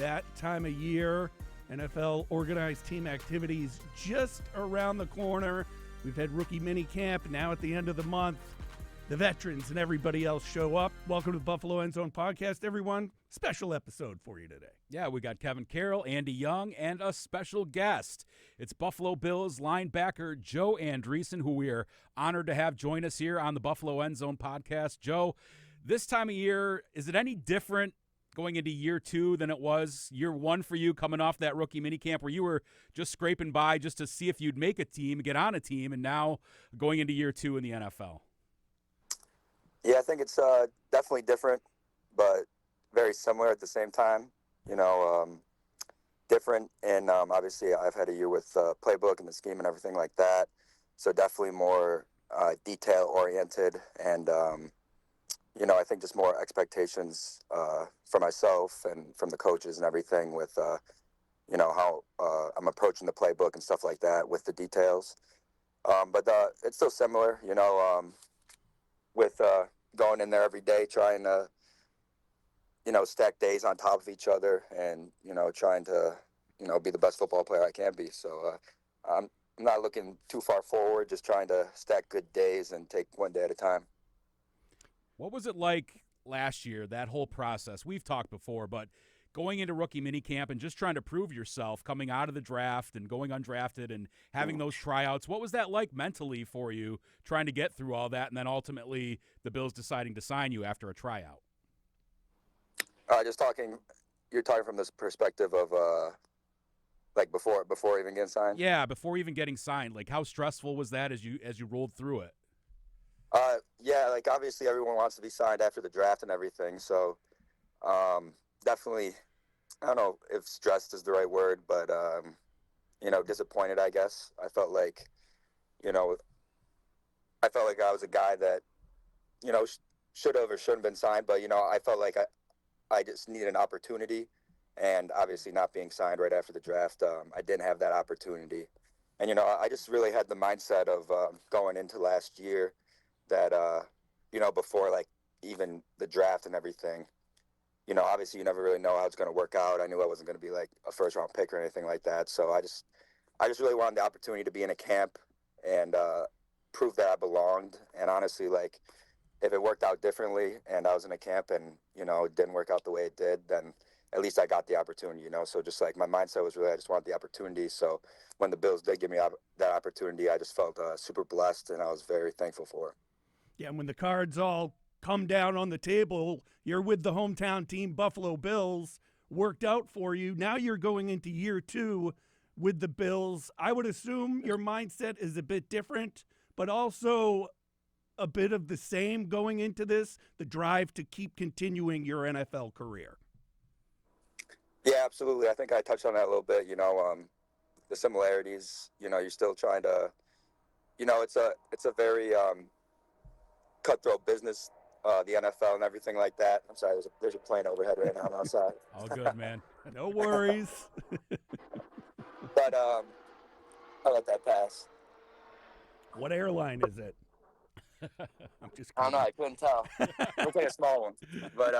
that time of year. NFL organized team activities just around the corner. We've had rookie mini camp. Now at the end of the month, the veterans and everybody else show up. Welcome to the Buffalo End Zone Podcast, everyone. Special episode for you today. Yeah, we got Kevin Carroll, Andy Young, and a special guest. It's Buffalo Bills linebacker Joe Andreessen, who we are honored to have join us here on the Buffalo End Zone Podcast. Joe, this time of year, is it any different going into year two than it was year one for you, coming off that rookie minicamp where you were just scraping by just to see if you'd make a team, get on a team, and now going into year two in the NFL? Yeah, I think it's definitely different, but very similar at the same time. Different, and obviously I've had a year with playbook and the scheme and everything like that, so definitely more detail-oriented and I think just more expectations for myself and from the coaches and everything with, how I'm approaching the playbook and stuff like that with the details. But it's still similar, with going in there every day, trying to, stack days on top of each other and, trying to, be the best football player I can be. So I'm not looking too far forward, just trying to stack good days and take one day at a time. What was it like last year, that whole process? We've talked before, but going into rookie minicamp and just trying to prove yourself, coming out of the draft and going undrafted and having those tryouts, what was that like mentally for you, trying to get through all that and then ultimately the Bills deciding to sign you after a tryout? You're talking from this perspective of like before even getting signed? Yeah, before even getting signed. Like, how stressful was that as you rolled through it? Yeah, like obviously everyone wants to be signed after the draft and everything. So, definitely, I don't know if stressed is the right word, but, disappointed, I guess. I felt like I was a guy that, should have or shouldn't have been signed, but, I felt like I just needed an opportunity, and obviously not being signed right after the draft, I didn't have that opportunity. And, I just really had the mindset of going into last year that, before like even the draft and everything, obviously you never really know how it's going to work out. I knew I wasn't going to be like a first round pick or anything like that. So I just really wanted the opportunity to be in a camp and prove that I belonged. And honestly, like if it worked out differently and I was in a camp and, it didn't work out the way it did, then at least I got the opportunity, So just like my mindset was really, I just wanted the opportunity. So when the Bills did give me that opportunity, I just felt super blessed and I was very thankful for it. Yeah, and when the cards all come down on the table, you're with the hometown team, Buffalo Bills, worked out for you. Now you're going into year two with the Bills. I would assume your mindset is a bit different, but also a bit of the same going into this, the drive to keep continuing your NFL career. Yeah, absolutely. I think I touched on that a little bit, the similarities, you're still trying to, it's a very cutthroat business, the NFL and everything like that. I'm sorry, there's a plane overhead right now. I'm outside. All good, man. No worries. But I'll let that pass. What airline is it? I'm just kidding. I don't know. I couldn't tell. We'll take a small one. But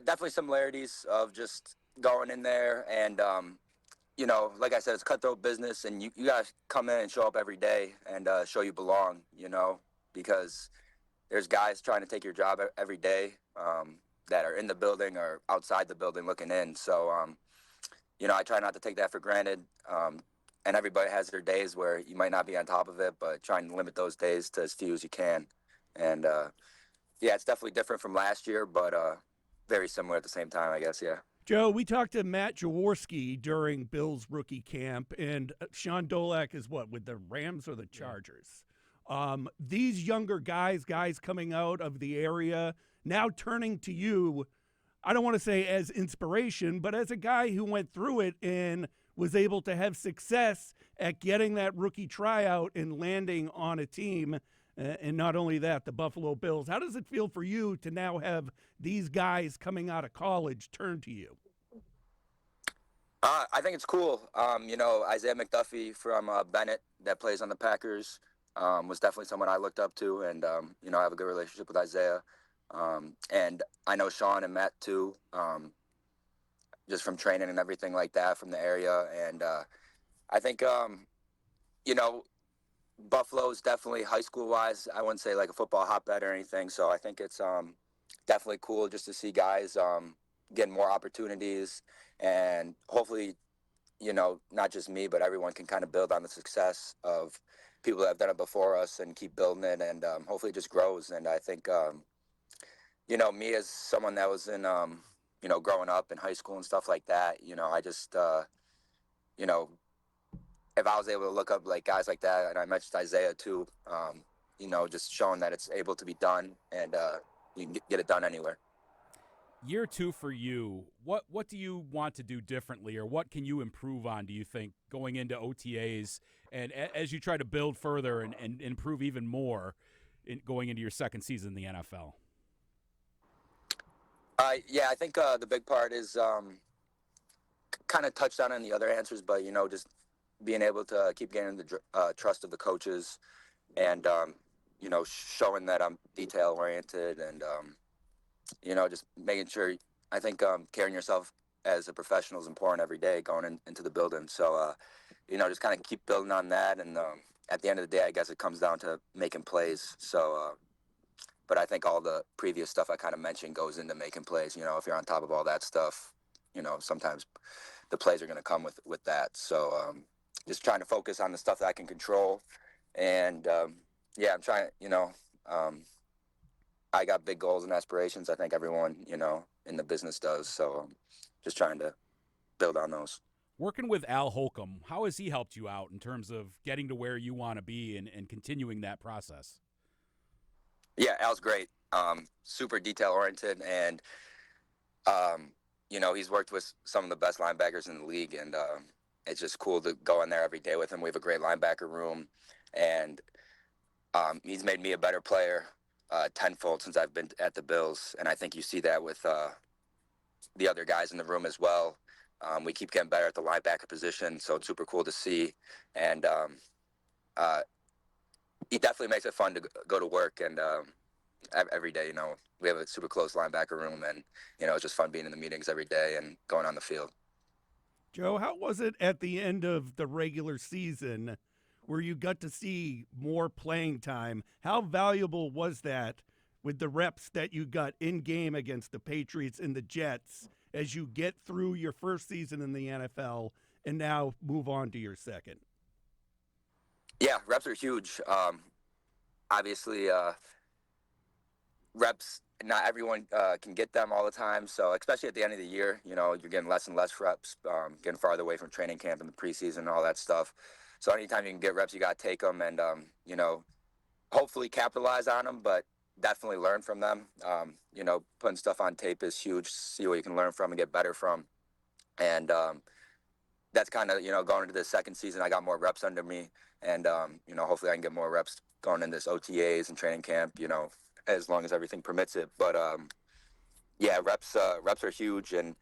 definitely similarities of just going in there and like I said, it's cutthroat business, and you got to come in and show up every day and show you belong, because there's guys trying to take your job every day that are in the building or outside the building looking in. So, I try not to take that for granted. And everybody has their days where you might not be on top of it, but trying to limit those days to as few as you can. And, it's definitely different from last year, but very similar at the same time, I guess, yeah. Joe, we talked to Matt Jaworski during Bill's rookie camp, and Sean Dolak is with the Rams or the Chargers? These younger guys coming out of the area, now turning to you, I don't want to say as inspiration, but as a guy who went through it and was able to have success at getting that rookie tryout and landing on a team. And not only that, the Buffalo Bills. How does it feel for you to now have these guys coming out of college turn to you? I think it's cool. Isaiah McDuffie from Bennett that plays on the Packers was definitely someone I looked up to. And, I have a good relationship with Isaiah. And I know Sean and Matt too, just from training and everything like that from the area. And I think, you know, Buffalo's definitely high school wise. I wouldn't say like a football hotbed or anything. So I think it's definitely cool just to see guys getting more opportunities, and hopefully, not just me, but everyone can kind of build on the success of people that have done it before us and keep building it, and hopefully it just grows. And I think, me as someone that was in, growing up in high school and stuff like that, I just, you know, if I was able to look up like guys like that, and I mentioned Isaiah too, just showing that it's able to be done, and you can get it done anywhere. Year 2 for you, what do you want to do differently, or what can you improve on, do you think, going into OTAs and as you try to build further and improve even more going into your second season in the NFL? I think the big part is kind of touched on in the other answers, but, just being able to keep getting the trust of the coaches, and, showing that I'm detail oriented, and, just making sure. I think carrying yourself as a professional is important every day going into the building. So, just kind of keep building on that. And at the end of the day, I guess it comes down to making plays. So, but I think all the previous stuff I kind of mentioned goes into making plays. If you're on top of all that stuff, sometimes the plays are going to come with that. So, just trying to focus on the stuff that I can control. And, I'm trying, I got big goals and aspirations. I think everyone, in the business does. So just trying to build on those. Working with Al Holcomb, how has he helped you out in terms of getting to where you want to be and continuing that process? Yeah, Al's great. Super detail oriented, and he's worked with some of the best linebackers in the league, and it's just cool to go in there every day with him. We have a great linebacker room, and he's made me a better player tenfold since I've been at the Bills, and I think you see that with the other guys in the room as well. We keep getting better at the linebacker position, so it's super cool to see, and he definitely makes it fun to go to work, and every day, we have a super close linebacker room, and, it's just fun being in the meetings every day and going on the field. Joe, how was it at the end of the regular season where you got to see more playing time? How valuable was that with the reps that you got in game against the Patriots and the Jets as you get through your first season in the NFL and now move on to your second? Yeah, reps are huge. Obviously, reps, not everyone can get them all the time. So especially at the end of the year, you're getting less and less reps, getting farther away from training camp and the preseason and all that stuff. So anytime you can get reps, you got to take them, and, hopefully capitalize on them, but definitely learn from them. Putting stuff on tape is huge. See what you can learn from and get better from. And that's kind of, going into the second season, I got more reps under me, and, hopefully I can get more reps going in this OTAs and training camp, as long as everything permits it. But, reps are huge. And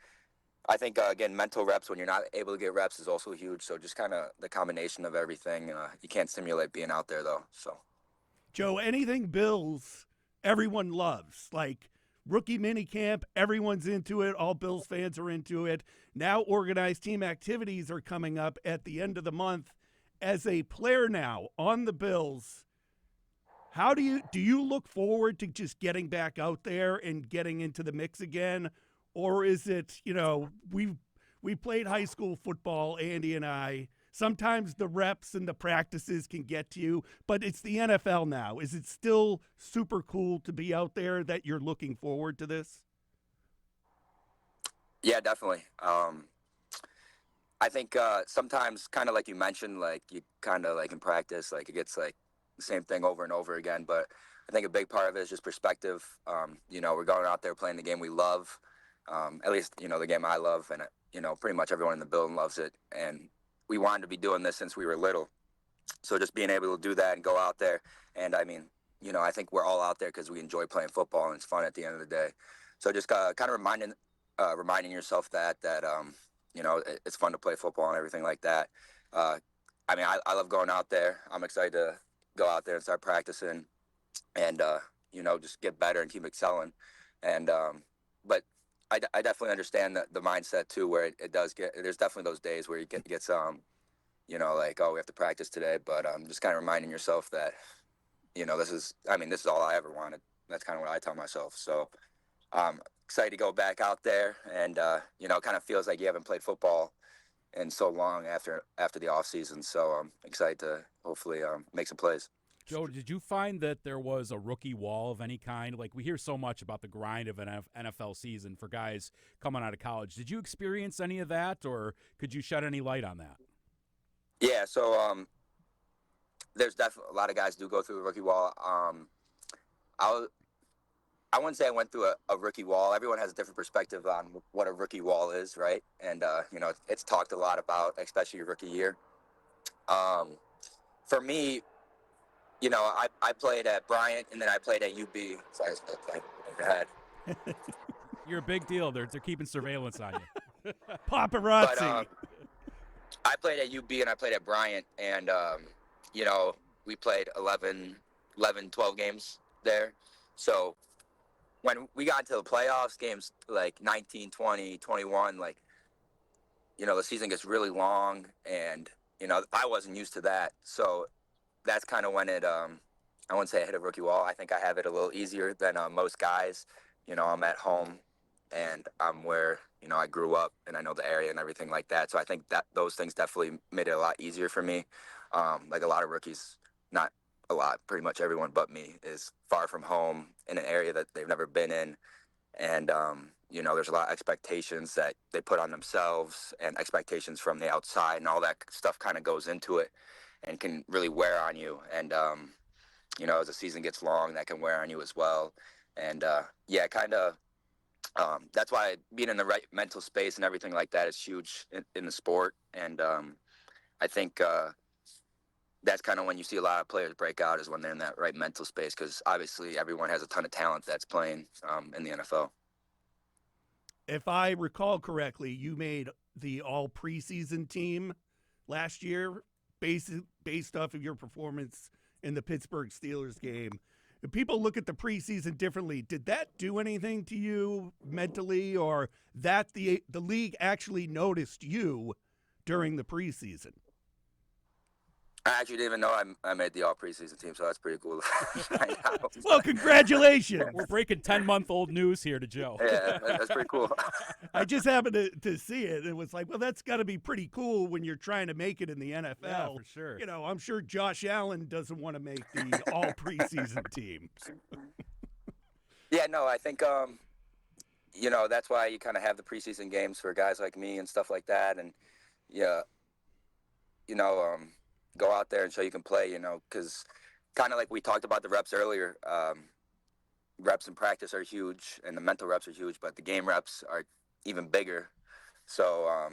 I think, again, mental reps when you're not able to get reps is also huge. So just kind of the combination of everything. You can't simulate being out there, though. So, Joe, anything Bills, everyone loves. Like rookie minicamp, everyone's into it. All Bills fans are into it. Now organized team activities are coming up at the end of the month. As a player now on the Bills, how do you look forward to just getting back out there and getting into the mix again? Or is it, we played high school football, Andy and I. Sometimes the reps and the practices can get to you, but it's the NFL now. Is it still super cool to be out there that you're looking forward to this? Yeah, definitely. I think sometimes, kind of like you mentioned, like you kind of like in practice, like it gets like the same thing over and over again. But I think a big part of it is just perspective. We're going out there playing the game we love. At least, the game I love, and, pretty much everyone in the building loves it. And we wanted to be doing this since we were little. So just being able to do that and go out there. And I mean, I think we're all out there because we enjoy playing football and it's fun at the end of the day. So just kind of reminding yourself that it's fun to play football and everything like that. I love going out there. I'm excited to go out there and start practicing and, just get better and keep excelling. And but I definitely understand the mindset too, where it does there's definitely those days where you get some, like, oh, we have to practice today, but just kind of reminding yourself that, this is all I ever wanted. That's kind of what I tell myself. So excited to go back out there, and kind of feels like you haven't played football in so long after the off season. So I'm excited to hopefully make some plays. Joe, did you find that there was a rookie wall of any kind? Like, we hear so much about the grind of an NFL season for guys coming out of college. Did you experience any of that, or could you shed any light on that? Yeah, so there's definitely a lot of guys do go through the rookie wall. I wouldn't say I went through a rookie wall. Everyone has a different perspective on what a rookie wall is, right? And it's talked a lot about, especially your rookie year. For me, I played at Bryant, and then I played at UB. Sorry, You're a big deal. They're keeping surveillance on you. Paparazzi. But, I played at UB and I played at Bryant, and we played 11, 12 games there. So when we got into the playoffs, games like 19, 20, 21, like, the season gets really long, and I wasn't used to that. So that's kind of when I wouldn't say I hit a rookie wall. I think I have it a little easier than most guys. I'm at home, and I'm where, I grew up, and I know the area and everything like that. So I think that those things definitely made it a lot easier for me. Like a lot of rookies, not a lot, pretty much everyone but me is far from home in an area that they've never been in. And, there's a lot of expectations that they put on themselves and expectations from the outside, and all that stuff kind of goes into it and can really wear on you. And, as the season gets long, that can wear on you as well. And, that's why being in the right mental space and everything like that is huge in the sport. And I think that's kind of when you see a lot of players break out, is when they're in that right mental space, because obviously everyone has a ton of talent that's playing in the NFL. If I recall correctly, you made the all preseason team last year based off of your performance in the Pittsburgh Steelers game. If people look at the preseason differently, did that do anything to you mentally, or that the league actually noticed you during the preseason? I actually didn't even know I made the all preseason team, so that's pretty cool. Well, congratulations. We're breaking 10-month-old news here to Joe. Yeah, that's pretty cool. I just happened to see it. It was like, well, that's got to be pretty cool when you're trying to make it in the NFL. Yeah, for sure. I'm sure Josh Allen doesn't want to make the all preseason team. Yeah, no, I think, that's why you kind of have the preseason games for guys like me and stuff like that. And, go out there and show you can play, because kind of like we talked about the reps earlier, reps in practice are huge, and the mental reps are huge, but the game reps are even bigger. So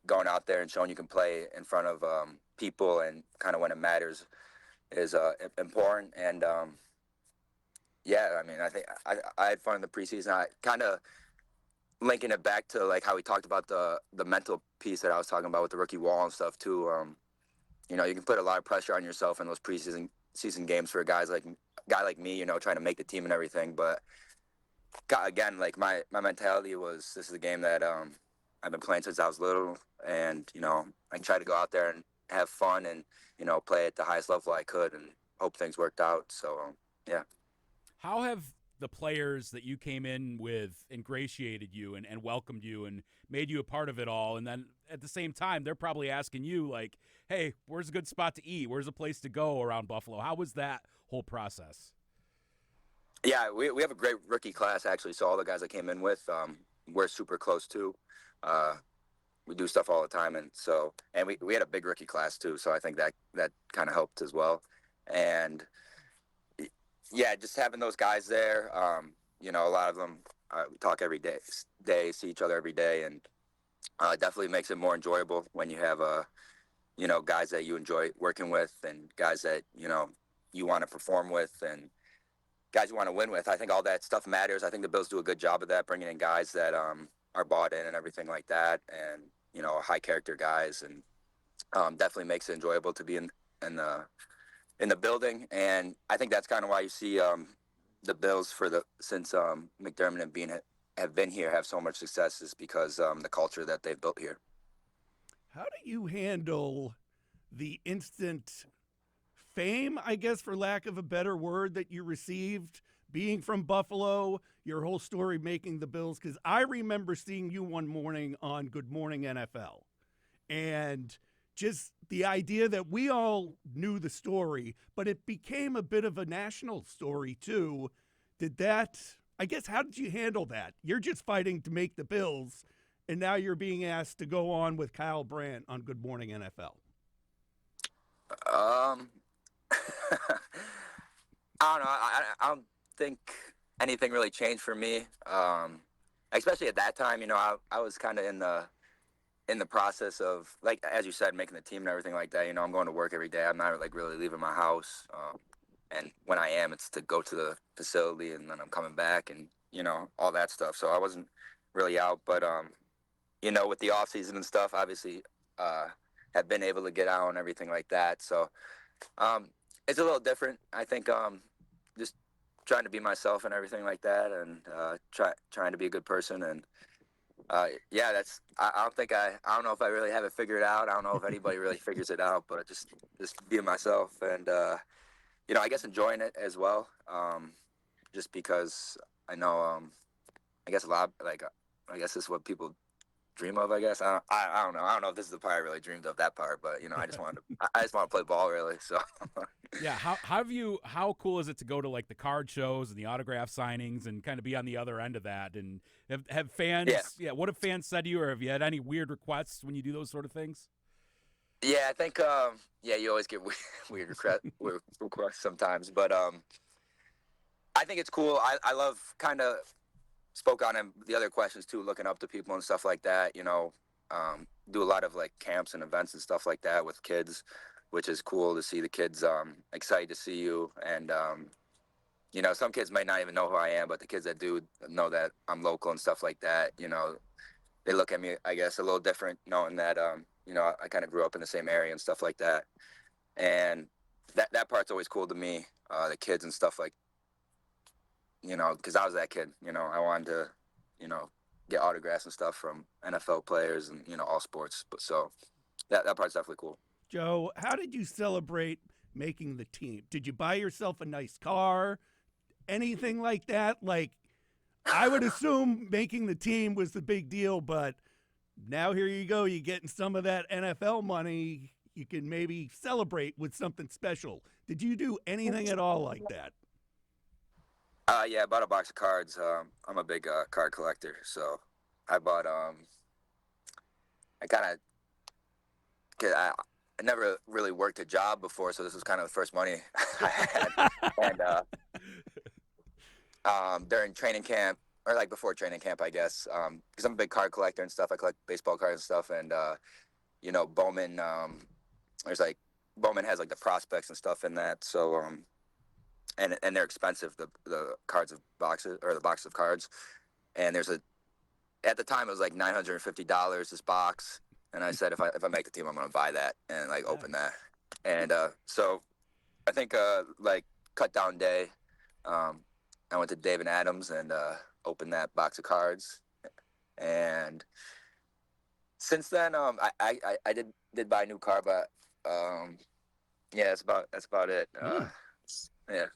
going out there and showing you can play in front of people, and kind of when it matters, is important. And I think I had fun in the preseason. I kind of linking it back to like how we talked about the mental piece that I was talking about with the rookie wall and stuff too. You can put a lot of pressure on yourself in those season games for a guy like me, trying to make the team and everything. But again, like my mentality was, this is a game that I've been playing since I was little, and I try to go out there and have fun and play at the highest level I could, and hope things worked out. So yeah. How have the players that you came in with ingratiated you and welcomed you and made you a part of it all? And then at the same time, they're probably asking you, like, hey, where's a good spot to eat? Where's a place to go around Buffalo? How was that whole process? Yeah, we have a great rookie class, actually. So all the guys I came in with, we're super close to. We do stuff all the time. And we had a big rookie class too. So I think that kind of helped as well. And yeah, just having those guys there, a lot of them, we talk every day, see each other every day. And definitely makes it more enjoyable when you have guys that you enjoy working with, and guys that, you want to perform with, and guys you want to win with. I think all that stuff matters. I think the Bills do a good job of that, bringing in guys that are bought in and everything like that, and, high character guys, and definitely makes it enjoyable to be in the building. And I think that's kind of why you see the Bills since McDermott and Bean have been here have so much success is because the culture that they've built here. How do you handle the instant fame, I guess, for lack of a better word, that you received being from Buffalo, your whole story making the Bills? Because I remember seeing you one morning on Good Morning NFL, and just the idea that we all knew the story, but it became a bit of a national story too. I guess, how did you handle that? You're just fighting to make the Bills, and now you're being asked to go on with Kyle Brandt on Good Morning NFL. I don't know. I don't think anything really changed for me. Especially at that time, I was kind of in the process of, like, as you said, making the team and everything like that. I'm going to work every day. I'm not like really leaving my house. And when I am, it's to go to the facility, and then I'm coming back, and all that stuff. So I wasn't really out, but with the off season and stuff, obviously, have been able to get out and everything like that. So it's a little different. I think just trying to be myself and everything like that, and trying to be a good person. And yeah, I don't know if I really have it figured out. I don't know if anybody really figures it out, but just being myself, and I guess enjoying it as well. Just because I know, I guess I guess this is what people dream of. I guess I don't know. I don't know if this is the part I really dreamed of, that part, but I just want to play ball, really. So yeah, how cool is it to go to like the card shows and the autograph signings and kind of be on the other end of that? And have fans? Yeah, what have fans said to you, or have you had any weird requests when you do those sort of things? Yeah, I think you always get weird requests sometimes, but I think it's cool. I love, kind of spoke on the other questions too, looking up to people and stuff like that. Do a lot of like camps and events and stuff like that with kids, which is cool to see the kids excited to see you. And some kids might not even know who I am, but the kids that do know that I'm local and stuff like that, they look at me, I guess, a little different, knowing that I kind of grew up in the same area and stuff like that. And that part's always cool to me, the kids and stuff, like, because I was that kid. I wanted to, get autographs and stuff from NFL players and, all sports. But so that part's definitely cool. Joe, how did you celebrate making the team? Did you buy yourself a nice car? Anything like that? Like, I would assume making the team was the big deal, but now here you go. You're getting some of that NFL money. You can maybe celebrate with something special. Did you do anything at all like that? Yeah, I bought a box of cards. I'm a big card collector, so I bought. I never really worked a job before, so this was kind of the first money I had. And during training camp, or like before training camp, I guess, because I'm a big card collector and stuff. I collect baseball cards and stuff, and Bowman. Bowman has like the prospects and stuff in that, so and they're expensive, the cards of boxes, or the box of cards. And at the time it was like $950 this box, and I said if I make the team, I'm gonna buy that and like open that. And so I think like cut down day, I went to Dave and Adams and opened that box of cards. And since then I did buy a new car, but yeah, that's about it. Yeah.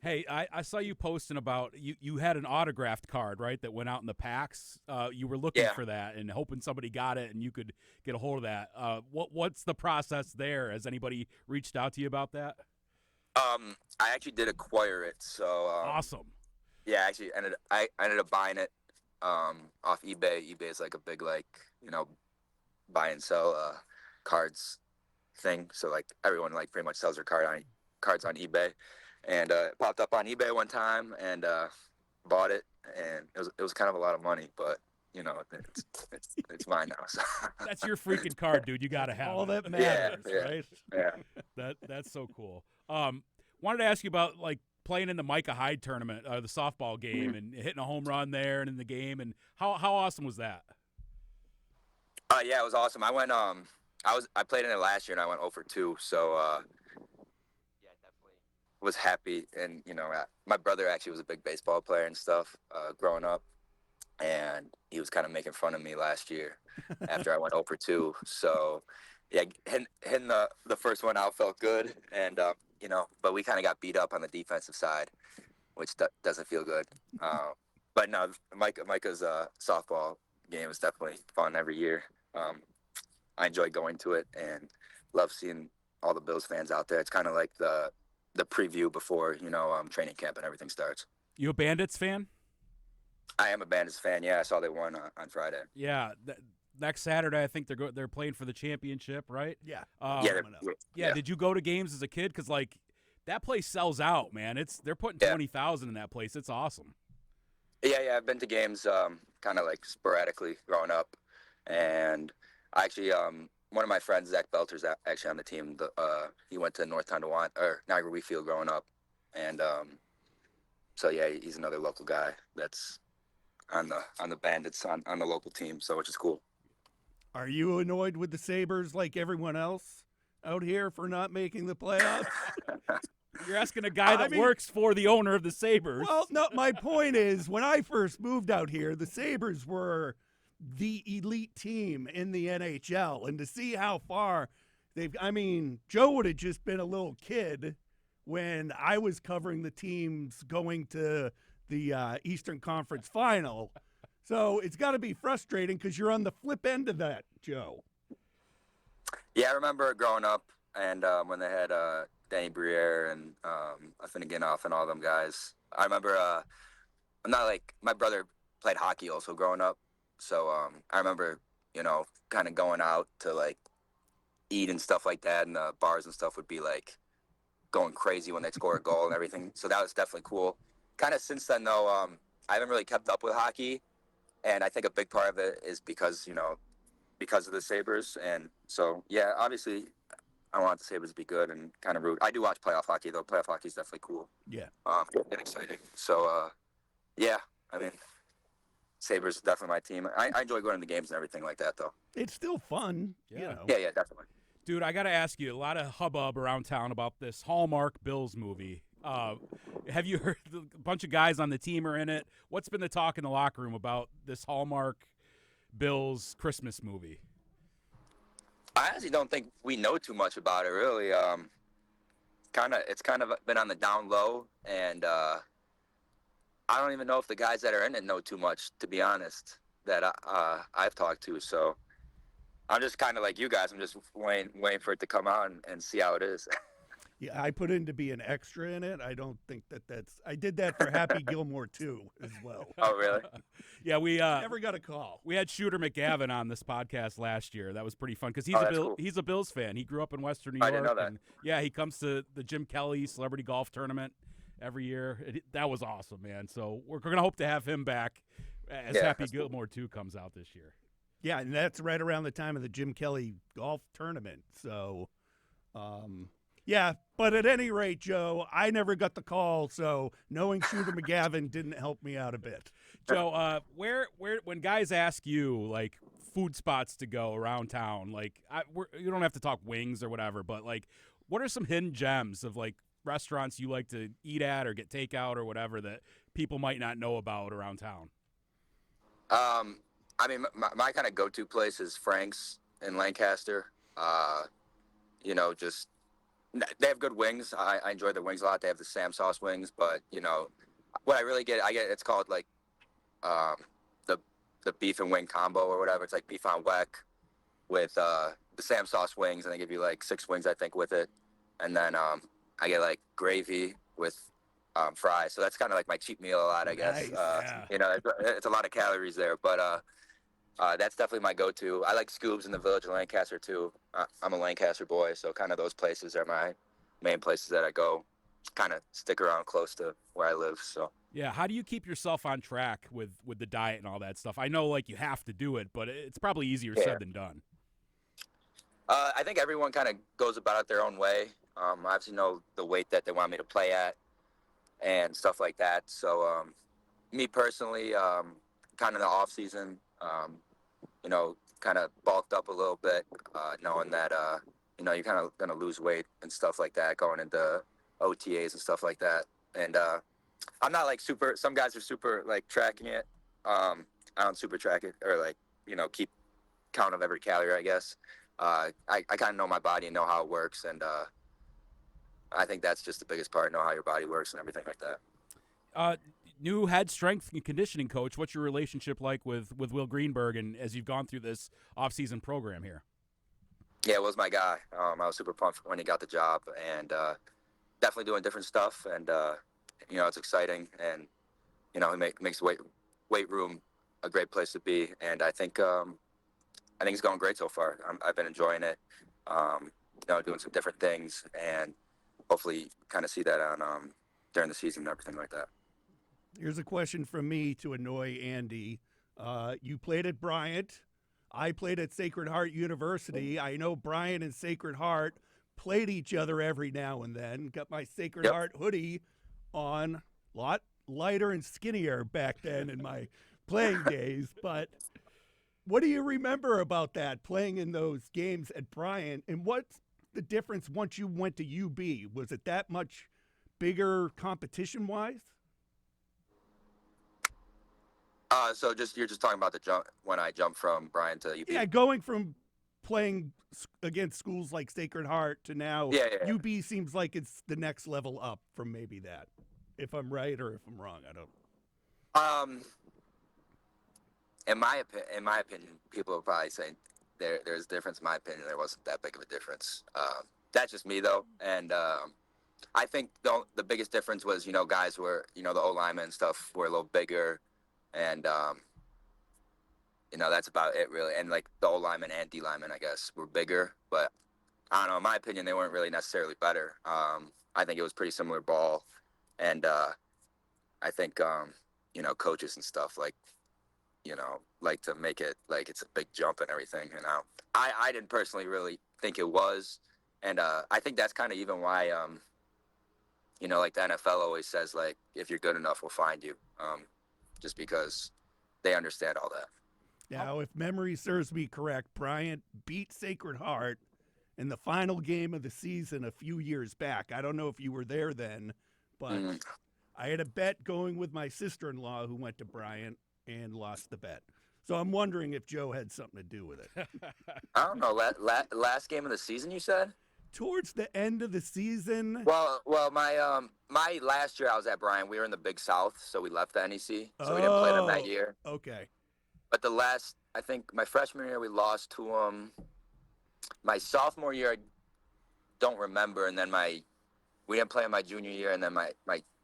Hey, I saw you posting about you had an autographed card, right, that went out in the packs. You were looking for that and hoping somebody got it and you could get a hold of that. What's the process there? Has anybody reached out to you about that? I actually did acquire it, so awesome. Yeah, actually I ended up buying it off eBay. eBay is like a big, like, buy and sell cards thing. So like everyone like pretty much sells their cards on eBay. And it popped up on eBay one time, and bought it, and it was kind of a lot of money, but it's mine now. So. That's your freaking card, dude. You gotta have all it. That matters, right? Yeah. That's so cool. Wanted to ask you about like playing in the Micah Hyde tournament, the softball game, and hitting a home run there and in the game, and how awesome was that? Yeah, it was awesome. I went I played in it last year, and I went 0 for 2. So. was happy, and my brother actually was a big baseball player and stuff growing up, and he was kind of making fun of me last year after I went 0 for 2. So yeah, hitting the first one out felt good, and but we kind of got beat up on the defensive side, which doesn't feel good. But no, Micah's softball game is definitely fun every year. I enjoy going to it and love seeing all the Bills fans out there. It's kind of like the preview before training camp and everything starts. You a Bandits fan? I am a Bandits fan. Yeah, I saw they won on Friday. Yeah, next Saturday I think they're playing for the championship, right? Yeah. Yeah. Did you go to games as a kid? Because like that place sells out, man. They're putting 20,000 in that place. It's awesome. Yeah. I've been to games kind of like sporadically growing up, and I actually one of my friends, Zach Belter's actually on the team. He went to North Tonawanda or Niagara Wheatfield growing up, and so yeah, he's another local guy that's on the Bandits on the local team, so which is cool. Are you annoyed with the Sabres like everyone else out here for not making the playoffs? You're asking a guy that works for the owner of the Sabres. Well, no, my point is, when I first moved out here, the Sabres were the elite team in the NHL, and to see how far Joe would have just been a little kid when I was covering the teams going to the Eastern Conference Final. So it's got to be frustrating because you're on the flip end of that, Joe. Yeah, I remember growing up and when they had Danny Briere and Finnegan-Off and all them guys. I remember I'm not like my brother played hockey also growing up, so I remember kind of going out to like eat and stuff like that, and the bars and stuff would be like going crazy when they'd score a goal and everything. So that was definitely cool. Kind of since then though, I haven't really kept up with hockey, and I think a big part of it is because of the Sabres. And so yeah, obviously I want the Sabres to be good and kind of root. I do watch playoff hockey though. Playoff hockey is definitely cool. Yeah. And exciting. So yeah, I mean, Sabres is definitely my team. I enjoy going to the games and everything like that though. It's still fun. Yeah. Yeah, definitely. Dude, I got to ask you, a lot of hubbub around town about this Hallmark Bills movie. Have you heard a bunch of guys on the team are in it? What's been the talk in the locker room about this Hallmark Bills Christmas movie? I actually don't think we know too much about it, really. It's kind of been on the down low, and I don't even know if the guys that are in it know too much, to be honest, that I've talked to. So I'm just kind of like you guys. I'm just waiting for it to come out and see how it is. Yeah, I put in to be an extra in it. I don't think that's. I did that for Happy Gilmore too, as well. Oh, really? Yeah, we never got a call. We had Shooter McGavin on this podcast last year. That was pretty fun because he's a Bills fan. He grew up in Western New York. I didn't know that. And, yeah, he comes to the Jim Kelly Celebrity Golf Tournament every year. That was awesome, man. So we're gonna hope to have him back as Happy Gilmore 2 comes out this year. Yeah, and that's right around the time of the Jim Kelly Golf Tournament. So, yeah, but at any rate, Joe, I never got the call, so knowing Shooter McGavin didn't help me out a bit. Joe, where when guys ask you like food spots to go around town, like you don't have to talk wings or whatever, but like, what are some hidden gems of like restaurants you like to eat at or get takeout or whatever that people might not know about around town? I mean, my kind of go-to place is Frank's in Lancaster. Just they have good wings. I enjoy their wings a lot. They have the Sam sauce wings, but what I really get, it's called like the beef and wing combo or whatever. It's like beef on weck with the Sam sauce wings, and they give you like 6 wings, I think, with it. And then I get like gravy with fries. So that's kind of like my cheap meal a lot, I guess. Nice, yeah. It's a lot of calories there, but that's definitely my go-to. I like Scoobs in the Village of Lancaster too. I'm a Lancaster boy, so kind of those places are my main places that I go. Kind of stick around close to where I live. So yeah, how do you keep yourself on track with the diet and all that stuff? I know like you have to do it, but it's probably easier said than done. I think everyone kind of goes about it their own way. I obviously know the weight that they want me to play at and stuff like that. So me personally, kind of the off season, kind of bulked up a little bit, knowing that, you're kind of going to lose weight and stuff like that going into OTAs and stuff like that. And I'm not like super. Some guys are super like tracking it. I don't super track it or like keep count of every calorie. I guess I kind of know my body and know how it works, and I think that's just the biggest part. Know how your body works and everything like that. New head strength and conditioning coach. What's your relationship like with Will Greenberg, and as you've gone through this off-season program here? Yeah, it was my guy. I was super pumped when he got the job, and definitely doing different stuff. And it's exciting, and he makes weight room a great place to be. And I think it's going great so far. I've been enjoying it. Doing some different things, and hopefully kind of see that on during the season and everything like that. Here's a question from me to annoy Andy. You played at Bryant. I played at Sacred Heart University. I know Bryant and Sacred Heart played each other every now and then. Got my Sacred Heart hoodie on. A lot lighter and skinnier back then in my playing days. But what do you remember about that, playing in those games at Bryant? And what's the difference once you went to UB? Was it that much bigger competition-wise? So you're just talking about the jump when I jumped from Bryant to UB. Yeah, going from playing against schools like Sacred Heart to now, UB seems like it's the next level up from maybe that. If I'm right or if I'm wrong, I don't. In my opinion, people will probably say there's a difference. In my opinion, there wasn't that big of a difference. That's just me though, and I think the biggest difference was guys were the O linemen and stuff were a little bigger. And, that's about it, really. And, like, the O-linemen and D-linemen, I guess, were bigger. But, I don't know, in my opinion, they weren't really necessarily better. I think it was pretty similar ball. And I think, coaches and stuff, like to make it like it's a big jump and everything. I didn't personally really think it was. And I think that's kind of even why, like, the NFL always says, like, if you're good enough, we'll find you. Just because they understand all that. Now, if memory serves me correct, Bryant beat Sacred Heart in the final game of the season a few years back. I don't know if you were there then, but I had a bet going with my sister-in-law who went to Bryant and lost the bet. So I'm wondering if Joe had something to do with it. I don't know. Last game of the season, you said? Towards the end of the season. Well, my last year I was at Bryant, we were in the Big South, so we left the NEC, so we didn't play them that year. Okay. But I think my freshman year we lost to them. My sophomore year I don't remember, and then we didn't play in my junior year, and then my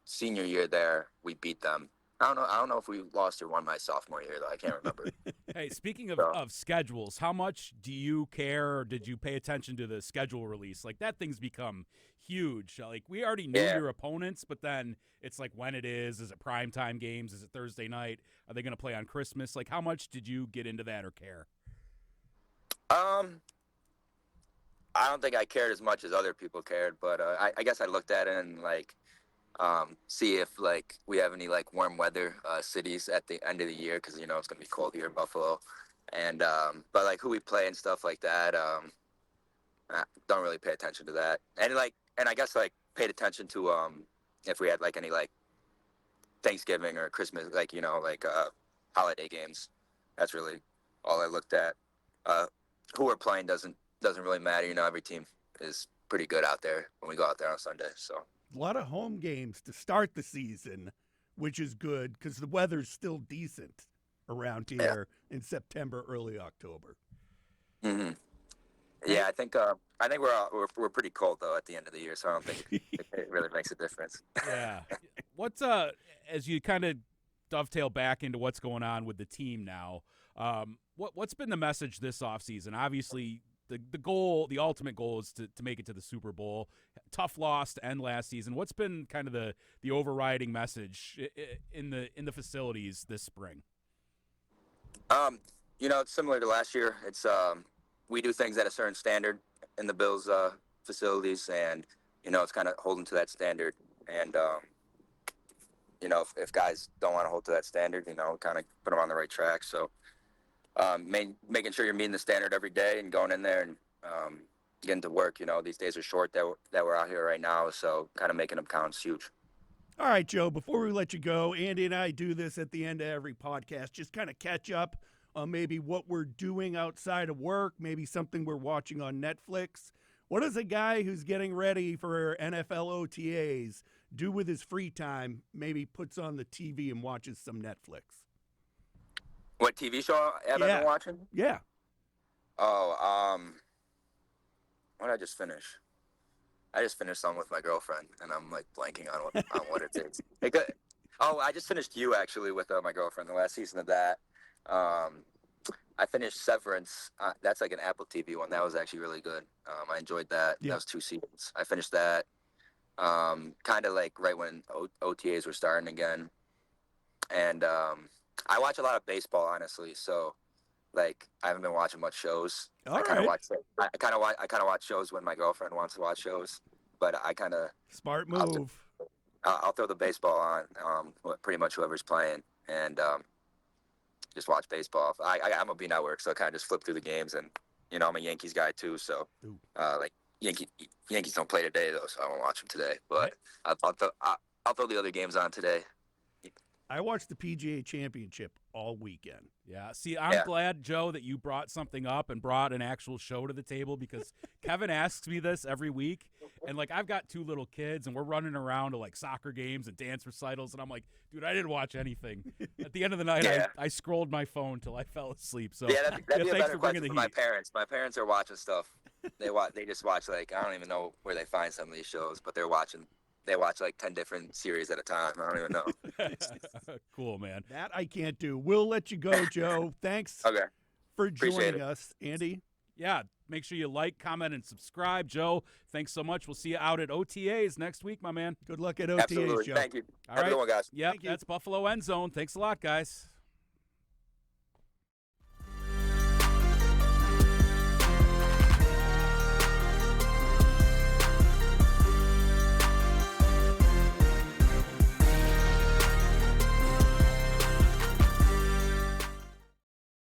senior year there we beat them. I don't know if we lost or won my sophomore year, though. I can't remember. Hey, speaking of schedules, how much do you care, or did you pay attention to the schedule release? Like, that thing's become huge. Like, we already knew your opponents, but then it's like when it is it primetime games? Is it Thursday night? Are they going to play on Christmas? Like, how much did you get into that or care? I don't think I cared as much as other people cared, but I guess I looked at it and, like, see if like we have any like warm weather cities at the end of the year, because it's gonna be cold here in Buffalo, and but like who we play and stuff like that, I don't really pay attention to that, and I guess like paid attention to if we had like any like Thanksgiving or Christmas, like holiday games. That's really all I looked at. Who we're playing doesn't really matter. Every team is pretty good out there when we go out there on Sunday, so. A lot of home games to start the season, which is good because the weather's still decent around here in September, early October. Mm-hmm. Yeah, I think we're pretty cold though at the end of the year, so I don't think it really makes a difference. Yeah. What's as you kind of dovetail back into what's going on with the team now? What's been the message this offseason? Obviously, the ultimate goal is to make it to the Super Bowl. Tough loss to end last season. What's been kind of the overriding message in the facilities this spring? It's similar to last year. It's we do things at a certain standard in the Bills facilities, and it's kind of holding to that standard. And if guys don't want to hold to that standard, kind of put them on the right track. So making sure you're meeting the standard every day and going in there and getting to work. These days are short that we're out here right now, so kind of making them count is huge. All right, Joe, before we let you go, Andy and I do this at the end of every podcast, just kind of catch up on maybe what we're doing outside of work, maybe something we're watching on Netflix. What does a guy who's getting ready for NFL OTAs do with his free time, maybe puts on the TV and watches some Netflix? What TV show have I been watching? Yeah. Oh, what did I just finish? I just finished something with my girlfriend, and I'm like blanking on what it is. I just finished You actually with my girlfriend. The last season of that. I finished Severance. That's like an Apple TV one. That was actually really good. I enjoyed that. Yeah. That was 2 seasons. I finished that. Kind of like right when OTAs were starting again, and I watch a lot of baseball, honestly. So, like, I haven't been watching much shows. I kind of watch shows when my girlfriend wants to watch shows, but I kind of smart move. I'll throw the baseball on, pretty much whoever's playing, and just watch baseball. I'm a B network, so I kind of just flip through the games, and I'm a Yankees guy too, so like Yankees don't play today though, so I won't watch them today. But I'll throw the other games on today. I watched the PGA Championship all weekend. Yeah. See, I'm glad, Joe, that you brought something up and brought an actual show to the table, because Kevin asks me this every week. And, like, I've got 2 little kids, and we're running around to, like, soccer games and dance recitals. And I'm like, dude, I didn't watch anything. At the end of the night, I scrolled my phone till I fell asleep. So that'd be a better question for my parents. My parents are watching stuff. They just watch, like, I don't even know where they find some of these shows, but they watch like 10 different series at a time. I don't even know. Cool, man. That I can't do. We'll let you go, Joe. Thanks for joining us, Andy. Yeah, make sure you like, comment, and subscribe. Joe, thanks so much. We'll see you out at OTAs next week, my man. Good luck at OTAs, Absolutely. Joe. Thank you. All Have a right. good one, guys. Yep, that's Buffalo End Zone. Thanks a lot, guys.